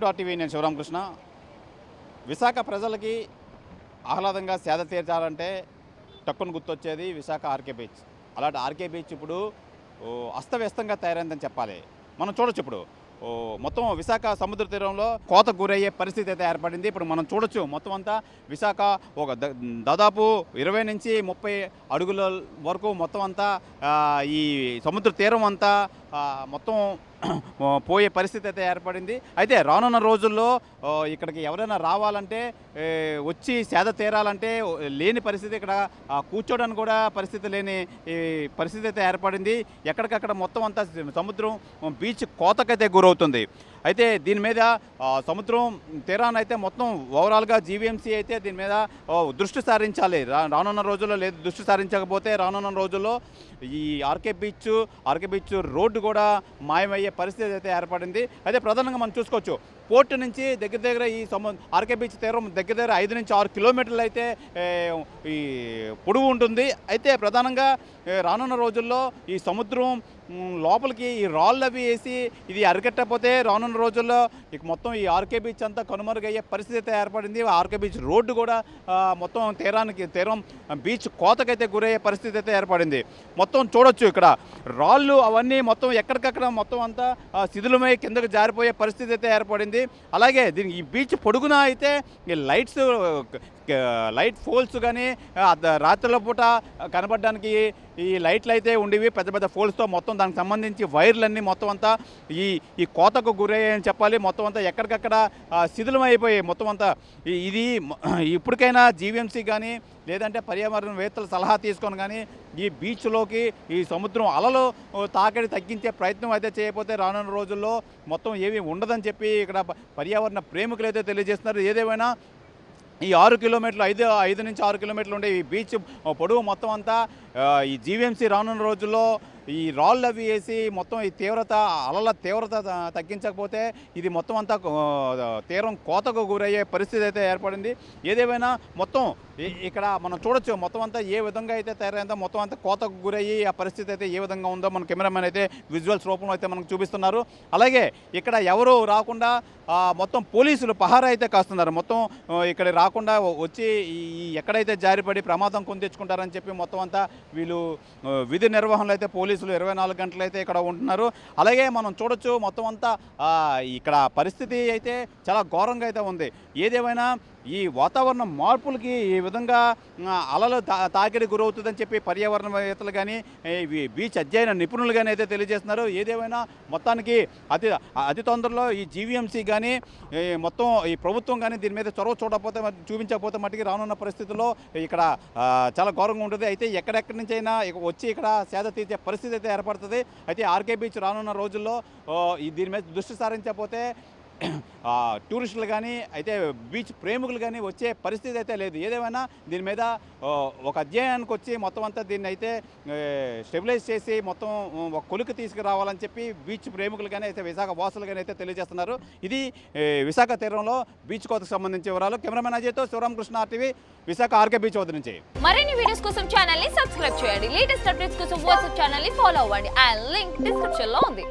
To RTV. నేను శివరామకృష్ణ. విశాఖ ప్రజలకి ఆహ్లాదంగా సేద తీర్చాలంటే టక్కును గుర్తొచ్చేది విశాఖ ఆర్కే బీచ్. అలాంటి ఆర్కే బీచ్ ఇప్పుడు అస్తవ్యస్తంగా తయారైందని చెప్పాలి. మనం చూడొచ్చు ఇప్పుడు మొత్తం విశాఖ సముద్ర తీరంలో కోతకు గురయ్యే పరిస్థితి అయితే ఏర్పడింది. ఇప్పుడు మనం చూడొచ్చు మొత్తం అంతా విశాఖ ఒక దాదాపు 20 నుంచి 30 అడుగుల వరకు మొత్తం అంతా ఈ సముద్ర తీరం అంతా మొత్తం పోయే పరిస్థితి అయితే ఏర్పడింది. అయితే రానున్న రోజుల్లో ఇక్కడికి ఎవరైనా రావాలంటే వచ్చి సేద తీరాలంటే లేని పరిస్థితి, ఇక్కడ కూర్చోడానికి కూడా పరిస్థితి లేని పరిస్థితి అయితే ఏర్పడింది. ఎక్కడికక్కడ మొత్తం అంతా సముద్రం బీచ్ కోతకైతే గురవుతుంది. అయితే దీని మీద సముద్రం తీరాన్ని అయితే మొత్తం ఓవరాల్గా జీవీఎంసీ అయితే దీని మీద దృష్టి సారించాలి. రానున్న రోజుల్లో లేదు, దృష్టి సారించకపోతే రానున్న రోజుల్లో ఈ ఆర్కే బీచ్ రోడ్డు కూడా మాయమయ్యే పరిస్థితి అయితే ఏర్పడింది. అయితే ప్రధానంగా మనం చూసుకోవచ్చు, పోర్టు నుంచి దగ్గర ఈ ఆర్కే బీచ్ తీరం దగ్గర 5 నుంచి 6 కిలోమీటర్లు అయితే ఈ పొడవు ఉంటుంది. అయితే ప్రధానంగా రానున్న రోజుల్లో ఈ సముద్రం లోపలికి ఈ రాళ్ళు అవి వేసి ఇది అరికట్టకపోతే రానున్న రోజుల్లో ఇక మొత్తం ఈ ఆర్కే బీచ్ అంతా కనుమరుగయ్యే పరిస్థితి అయితే ఏర్పడింది. ఆర్కే బీచ్ రోడ్డు కూడా మొత్తం తీరం బీచ్ కోతకైతే గురయ్యే పరిస్థితి అయితే ఏర్పడింది. మొత్తం చూడొచ్చు ఇక్కడ రాళ్ళు అవన్నీ మొత్తం ఎక్కడికక్కడ మొత్తం అంతా శిథిలమై కిందకు జారిపోయే పరిస్థితి అయితే ఏర్పడింది. అలాగే దీనికి ఈ బీచ్ పొడుగున అయితే ఈ లైట్ ఫోల్స్ కానీ రాత్రుల పూట కనబడడానికి ఈ లైట్లు అయితే ఉండేవి, పెద్ద పెద్ద ఫోల్స్తో మొత్తం దానికి సంబంధించి వైర్లన్నీ మొత్తం అంతా ఈ కోతకు గురయ్యాయని చెప్పాలి. మొత్తం అంతా ఎక్కడికక్కడ శిథిలమైపోయాయి. మొత్తం అంతా ఇది ఇప్పటికైనా జీవీఎంసీ కానీ లేదంటే పర్యావరణవేత్తల సలహా తీసుకొని కానీ ఈ బీచ్లోకి ఈ సముద్రం అలలు తాకిడి తగ్గించే ప్రయత్నం అయితే చేయకపోతే రానున్న రోజుల్లో మొత్తం ఏమీ ఉండదని చెప్పి ఇక్కడ పర్యావరణ ప్రేమికులు అయితే తెలియజేస్తున్నారు. ఏదేమైనా ఈ 6 కిలోమీటర్లు 5 నుంచి 6 కిలోమీటర్లు ఉండే ఈ బీచ్ పొడవు మొత్తం అంతా ఈ జీవీఎంసీ రానున్న రోజుల్లో ఈ రాళ్ళు అవి వేసి మొత్తం ఈ అలల తీవ్రత తగ్గించకపోతే ఇది మొత్తం అంతా తీరం కోతకు గురయ్యే పరిస్థితి అయితే ఏర్పడింది. ఏదేమైనా మొత్తం ఇక్కడ మనం చూడొచ్చు మొత్తం అంతా ఏ విధంగా అయితే తయారైందో మొత్తం అంతా కోతకు గురయ్యి ఆ పరిస్థితి అయితే ఏ విధంగా ఉందో మన కెమెరామెన్ అయితే విజువల్స్ రూపంలో అయితే మనకు చూపిస్తున్నారు. అలాగే ఇక్కడ ఎవరు రాకుండా మొత్తం పోలీసులు పహారా అయితే కాస్తున్నారు. మొత్తం ఇక్కడ రాకుండా వచ్చి ఎక్కడైతే జారిపడి ప్రమాదం కొని తెచ్చుకుంటారని చెప్పి మొత్తం అంతా వీళ్ళు విధి నిర్వహణలో అయితే పోలీసులు 24 గంటలు అయితే ఇక్కడ ఉంటున్నారు. అలాగే మనం చూడొచ్చు మొత్తం అంతా ఇక్కడ పరిస్థితి అయితే చాలా ఘోరంగా అయితే ఉంది. ఏదేమైనా ఈ వాతావరణ మార్పులకి ఈ విధంగా అలలు తాకిడి గురవుతుందని చెప్పి పర్యావరణవేత్తలు కానీ బీచ్ అధ్యయన నిపుణులు కానీ అయితే తెలియజేస్తున్నారు. ఏదేమైనా మొత్తానికి అతి తొందరలో ఈ జీవీఎంసీ కానీ మొత్తం ఈ ప్రభుత్వం కానీ దీని మీద చొరవ చూపించకపోతే మట్టికి రానున్న పరిస్థితుల్లో ఇక్కడ చాలా ఘోరంగా ఉంటుంది. అయితే ఎక్కడెక్కడి నుంచి అయినా వచ్చి ఇక్కడ సేద తీర్చే పరిస్థితి అయితే ఏర్పడుతుంది. అయితే ఆర్కే బీచ్ రానున్న రోజుల్లో దీని మీద దృష్టి సారించకపోతే టూరిస్టులు కానీ అయితే బీచ్ ప్రేమికులు కానీ వచ్చే పరిస్థితి అయితే లేదు. ఏదేమైనా దీని మీద ఒక అధ్యయనానికి వచ్చి మొత్తం అంతా దీన్ని అయితే స్టెబిలైజ్ చేసి మొత్తం ఒక కొలుకు తీసుకురావాలని చెప్పి బీచ్ ప్రేమికులు కానీ అయితే విశాఖ వాసులు కానీ అయితే తెలియజేస్తున్నారు. ఇది విశాఖ తీరంలో బీచ్ కోతకు సంబంధించి వివరాలు. కెమెరామెన్ అజయ్తో Sivaramakrishna, RTV, Visakha RK beach వద్ద నుంచి. మరిన్ని వీడియోస్ కోసం ఛానల్ ని సబ్స్క్రైబ్ చేయండి. లేటెస్ట్ అప్డేట్స్ కోసం వాట్సాప్ ఛానల్ ని ఫాలో అవ్వండి. ఆ లింక్ డిస్క్రిప్షన్ లో ఉంది.